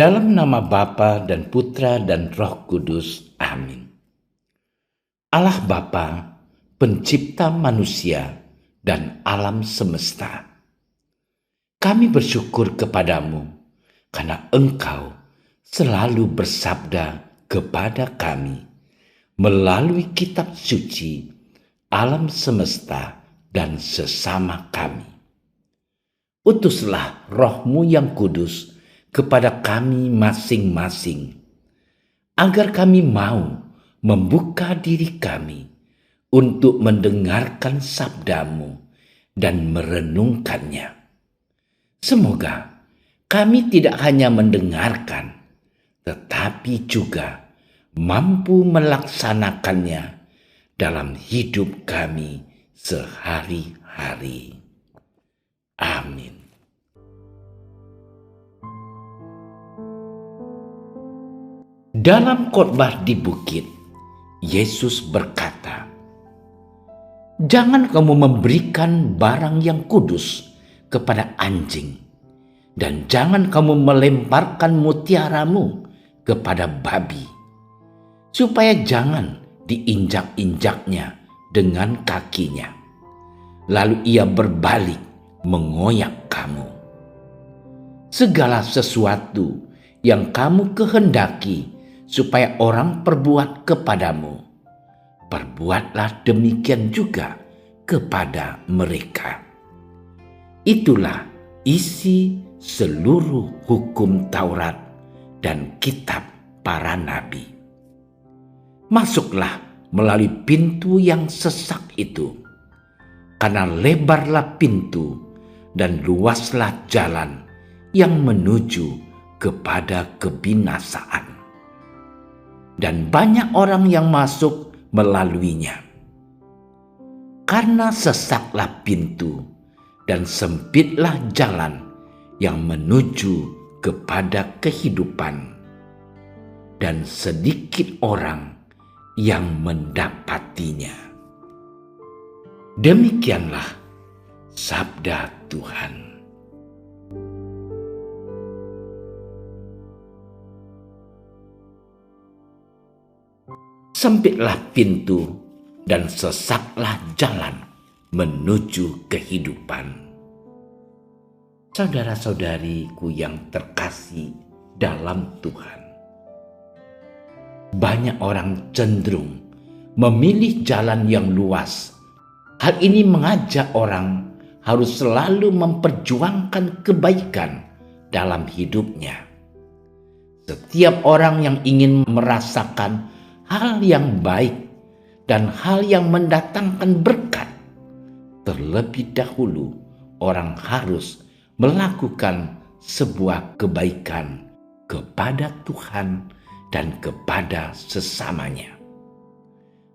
Dalam nama Bapa dan Putra dan Roh Kudus. Amin. Allah Bapa, pencipta manusia dan alam semesta, kami bersyukur kepadamu karena Engkau selalu bersabda kepada kami melalui kitab suci, alam semesta dan sesama kami. Utuslah Roh-Mu yang kudus kepada kami masing-masing, agar kami mau membuka diri kami untuk mendengarkan sabda-Mu dan merenungkannya. Semoga kami tidak hanya mendengarkan, tetapi juga mampu melaksanakannya dalam hidup kami sehari-hari. Amin. Dalam khotbah di bukit, Yesus berkata, "Jangan kamu memberikan barang yang kudus kepada anjing, dan jangan kamu melemparkan mutiaramu kepada babi, supaya jangan diinjak-injaknya dengan kakinya, lalu ia berbalik mengoyak kamu. Segala sesuatu yang kamu kehendaki supaya orang perbuat kepadamu, perbuatlah demikian juga kepada mereka." Itulah isi seluruh hukum Taurat dan kitab para nabi. Masuklah melalui pintu yang sesak itu, karena lebarlah pintu dan luaslah jalan yang menuju kepada kebinasaan, dan banyak orang yang masuk melaluinya. Karena sesaklah pintu dan sempitlah jalan yang menuju kepada kehidupan, dan sedikit orang yang mendapatinya. Demikianlah sabda Tuhan. Sempitlah pintu dan sesaklah jalan menuju kehidupan. Saudara-saudariku yang terkasih dalam Tuhan, banyak orang cenderung memilih jalan yang luas. Hal ini mengajak orang harus selalu memperjuangkan kebaikan dalam hidupnya. Setiap orang yang ingin merasakan hal yang baik dan hal yang mendatangkan berkat, terlebih dahulu orang harus melakukan sebuah kebaikan kepada Tuhan dan kepada sesamanya.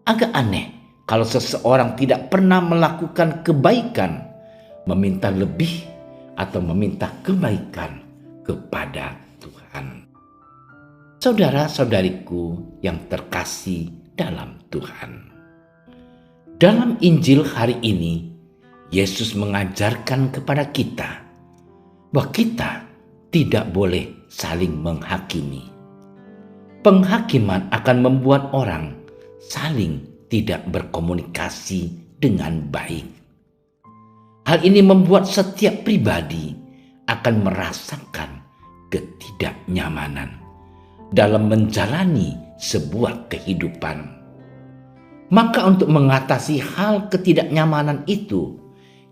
Agak aneh kalau seseorang tidak pernah melakukan kebaikan, meminta lebih atau meminta kebaikan kepada Tuhan. Saudara-saudariku yang terkasih dalam Tuhan, dalam Injil hari ini, Yesus mengajarkan kepada kita bahwa kita tidak boleh saling menghakimi. Penghakiman akan membuat orang saling tidak berkomunikasi dengan baik. Hal ini membuat setiap pribadi akan merasakan ketidaknyamanan dalam menjalani sebuah kehidupan. Maka untuk mengatasi hal ketidaknyamanan itu,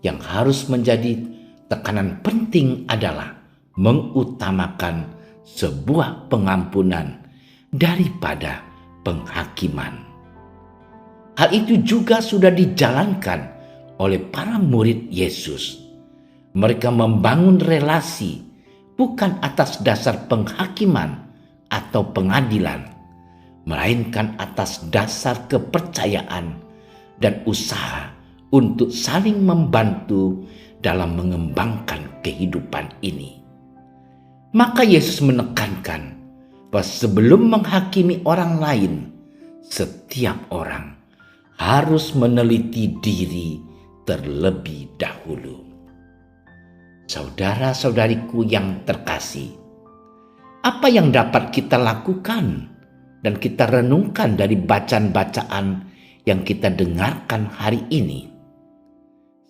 yang harus menjadi tekanan penting adalah mengutamakan sebuah pengampunan daripada penghakiman. Hal itu juga sudah dijalankan oleh para murid Yesus. Mereka membangun relasi bukan atas dasar penghakiman atau pengadilan, melainkan atas dasar kepercayaan dan usaha untuk saling membantu dalam mengembangkan kehidupan ini. Maka Yesus menekankan bahwa sebelum menghakimi orang lain, setiap orang harus meneliti diri terlebih dahulu. Saudara-saudariku yang terkasih, Apa yang dapat kita lakukan dan kita renungkan dari bacaan-bacaan yang kita dengarkan hari ini?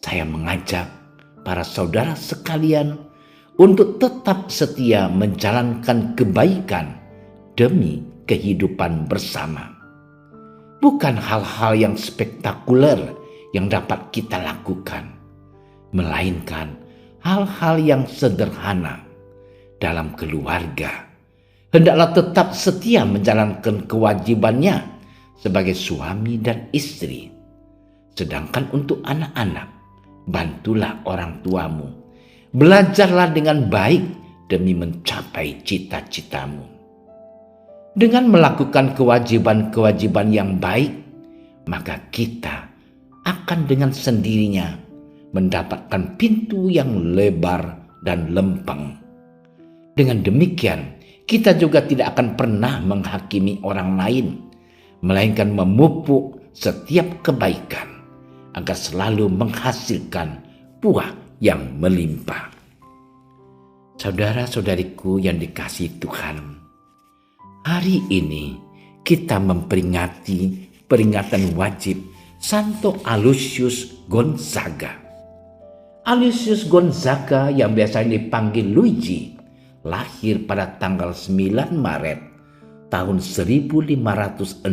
Saya mengajak para saudara sekalian untuk tetap setia menjalankan kebaikan demi kehidupan bersama. Bukan hal-hal yang spektakuler yang dapat kita lakukan, melainkan hal-hal yang sederhana dalam keluarga. Hendaklah tetap setia menjalankan kewajibannya sebagai suami dan istri. Sedangkan untuk anak-anak, bantulah orang tuamu. Belajarlah dengan baik demi mencapai cita-citamu. Dengan melakukan kewajiban-kewajiban yang baik, maka kita akan dengan sendirinya mendapatkan pintu yang lebar dan lempeng. Dengan demikian, kita juga tidak akan pernah menghakimi orang lain, melainkan memupuk setiap kebaikan agar selalu menghasilkan buah yang melimpah. Saudara-saudariku yang dikasihi Tuhan, hari ini kita memperingati peringatan wajib Santo Aloysius Gonzaga. Aloysius Gonzaga yang biasanya dipanggil Luigi, lahir pada tanggal 9 Maret tahun 1568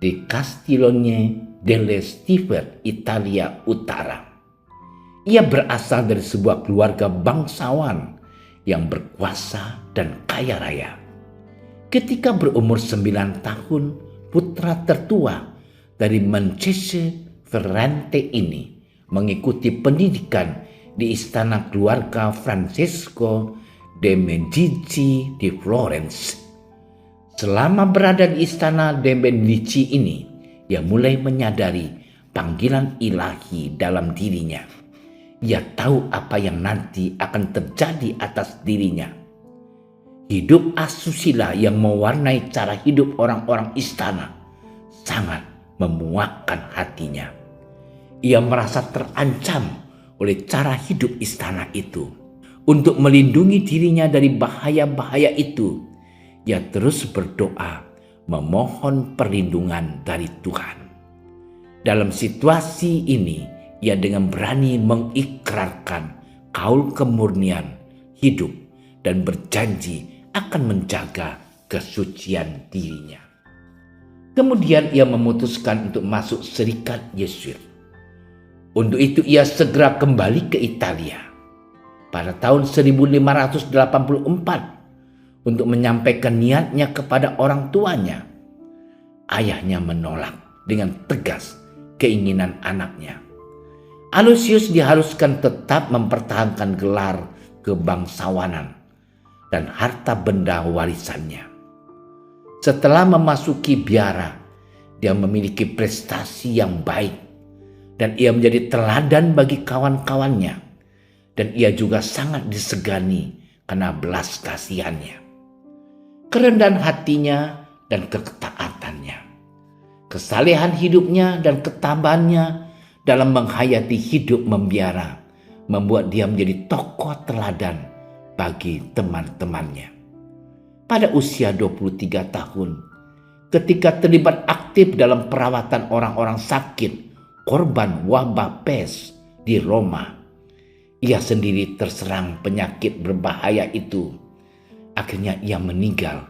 di Castiglione delle Stiviere, Italia Utara. Ia berasal dari sebuah keluarga bangsawan yang berkuasa dan kaya raya. Ketika berumur 9 tahun, putra tertua dari Monchese Ferrante ini mengikuti pendidikan di istana keluarga Francesco de' Medici di Florence. Selama berada di istana de' Medici ini, ia mulai menyadari panggilan ilahi dalam dirinya. Ia tahu apa yang nanti akan terjadi atas dirinya. Hidup asusila yang mewarnai cara hidup orang-orang istana sangat memuakkan hatinya. Ia merasa terancam oleh cara hidup istana itu. Untuk melindungi dirinya dari bahaya-bahaya itu, ia terus berdoa memohon perlindungan dari Tuhan. Dalam situasi ini, ia dengan berani mengikrarkan kaul kemurnian hidup dan berjanji akan menjaga kesucian dirinya. Kemudian ia memutuskan untuk masuk serikat Yesuit. Untuk itu ia segera kembali ke Italia pada tahun 1584 untuk menyampaikan niatnya kepada orang tuanya. Ayahnya menolak dengan tegas keinginan anaknya. Aloysius diharuskan tetap mempertahankan gelar kebangsawanan dan harta benda warisannya. Setelah memasuki biara, dia memiliki prestasi yang baik dan ia menjadi teladan bagi kawan-kawannya, dan ia juga sangat disegani karena belas kasihannya, kerendahan hatinya dan ketaatannya, kesalehan hidupnya dan ketabahannya dalam menghayati hidup membiara membuat dia menjadi tokoh teladan bagi teman-temannya. Pada usia 23 tahun, ketika terlibat aktif dalam perawatan orang-orang sakit korban wabah pes di Roma, ia sendiri terserang penyakit berbahaya itu. Akhirnya ia meninggal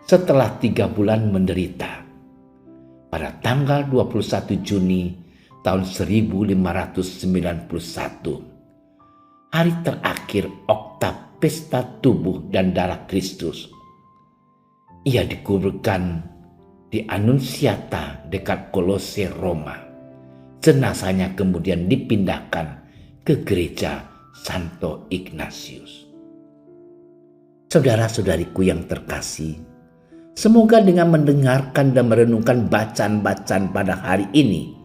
setelah 3 bulan menderita. Pada tanggal 21 Juni tahun 1591, hari terakhir oktav pesta tubuh dan darah Kristus, ia dikuburkan di Annunziata dekat Kolose, Roma. Jenazahnya kemudian dipindahkan ke gereja Santo Ignatius. Saudara-saudariku yang terkasih, semoga dengan mendengarkan dan merenungkan bacaan-bacaan pada hari ini,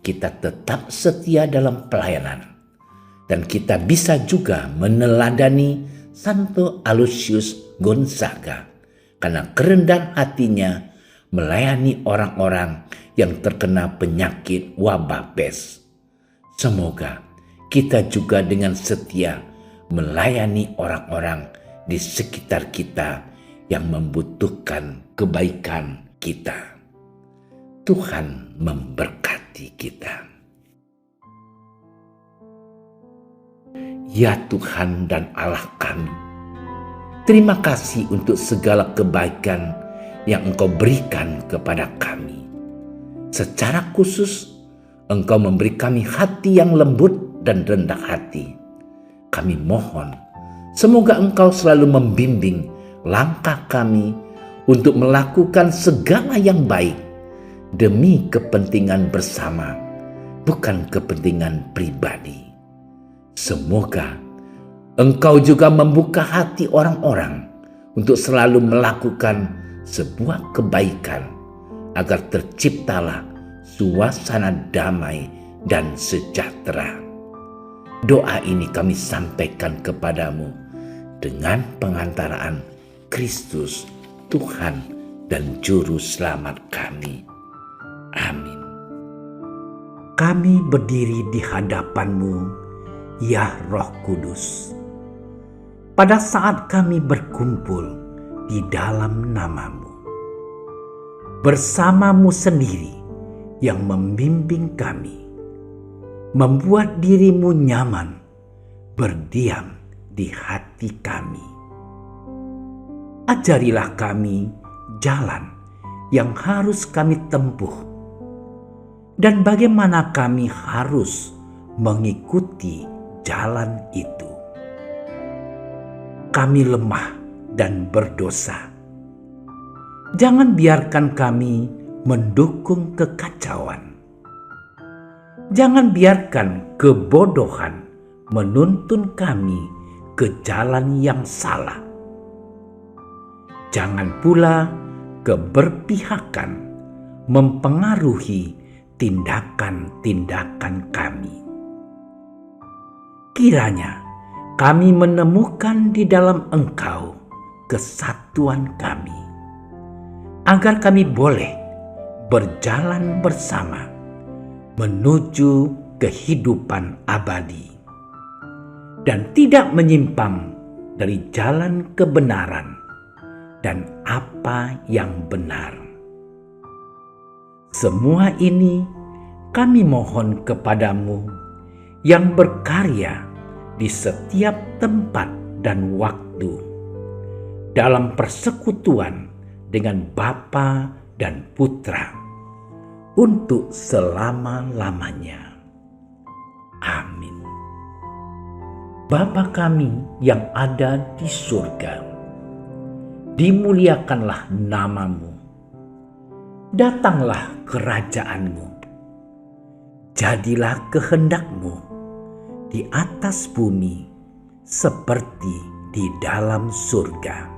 kita tetap setia dalam pelayanan. Dan kita bisa juga meneladani Santo Aloysius Gonzaga karena kerendahan hatinya melayani orang-orang yang terkena penyakit wabah pes. Semoga kita juga dengan setia melayani orang-orang di sekitar kita yang membutuhkan kebaikan kita. Tuhan memberkati kita. Ya Tuhan dan Allah kami, terima kasih untuk segala kebaikan yang Engkau berikan kepada kami. Secara khusus, Engkau memberi kami hati yang lembut dan rendah hati. Kami mohon, semoga Engkau selalu membimbing langkah kami untuk melakukan segala yang baik demi kepentingan bersama, bukan kepentingan pribadi. Semoga Engkau juga membuka hati orang-orang untuk selalu melakukan sebuah kebaikan agar terciptalah suasana damai dan sejahtera. Doa ini kami sampaikan kepadamu dengan pengantaraan Kristus, Tuhan dan Juru Selamat kami. Amin. Kami berdiri di hadapan-Mu, ya Roh Kudus, pada saat kami berkumpul di dalam nama-Mu. Bersama-Mu sendiri yang membimbing kami, membuat diri-Mu nyaman berdiam di hati kami. Ajarilah kami jalan yang harus kami tempuh dan bagaimana kami harus mengikuti jalan itu. Kami lemah dan berdosa. Jangan biarkan kami mendukung kekacauan. Jangan biarkan kebodohan menuntun kami ke jalan yang salah. Jangan pula keberpihakan mempengaruhi tindakan-tindakan kami. Kiranya kami menemukan di dalam Engkau kesatuan kami, agar kami boleh berjalan bersama menuju kehidupan abadi dan tidak menyimpang dari jalan kebenaran dan apa yang benar. Semua ini kami mohon kepadamu yang berkarya di setiap tempat dan waktu dalam persekutuan dengan Bapa dan Putra untuk selama-lamanya. Amin. Bapa kami yang ada di surga, dimuliakanlah nama-Mu. Datanglah kerajaan-Mu. Jadilah kehendak-Mu di atas bumi seperti di dalam surga.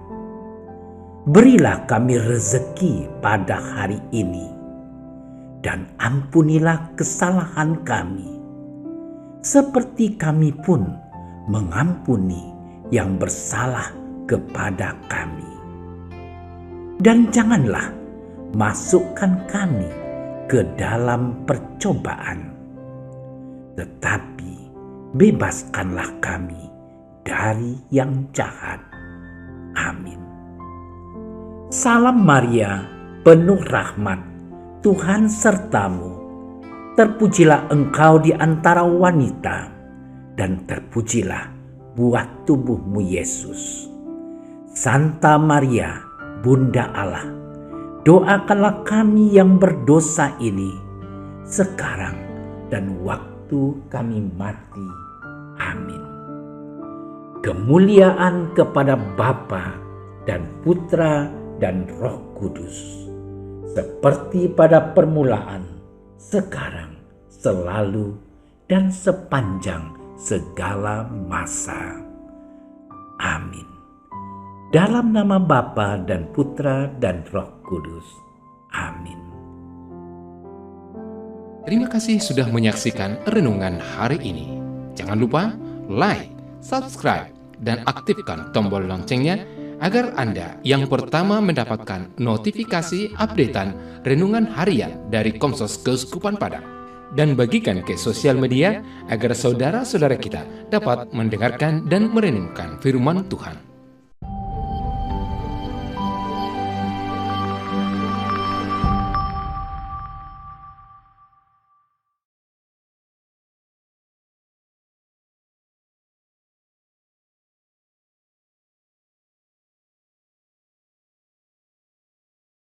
Berilah kami rezeki pada hari ini, dan ampunilah kesalahan kami, seperti kami pun mengampuni yang bersalah kepada kami. Dan janganlah masukkan kami ke dalam percobaan, tetapi bebaskanlah kami dari yang jahat. Amin. Salam Maria, penuh rahmat, Tuhan sertamu. Terpujilah engkau di antara wanita, dan terpujilah buah tubuhmu Yesus. Santa Maria, Bunda Allah, doakanlah kami yang berdosa ini, sekarang dan waktu kami mati. Amin. Kemuliaan kepada Bapa dan Putra dan Roh Kudus, seperti pada permulaan, sekarang, selalu, dan sepanjang segala masa. Amin. Dalam nama Bapa dan Putra dan Roh Kudus. Amin. Terima kasih sudah menyaksikan renungan hari ini. Jangan lupa like, subscribe, dan aktifkan tombol loncengnya agar Anda yang pertama mendapatkan notifikasi updatean renungan harian dari Komsos Keuskupan Padang. Dan bagikan ke sosial media agar saudara-saudara kita dapat mendengarkan dan merenungkan firman Tuhan.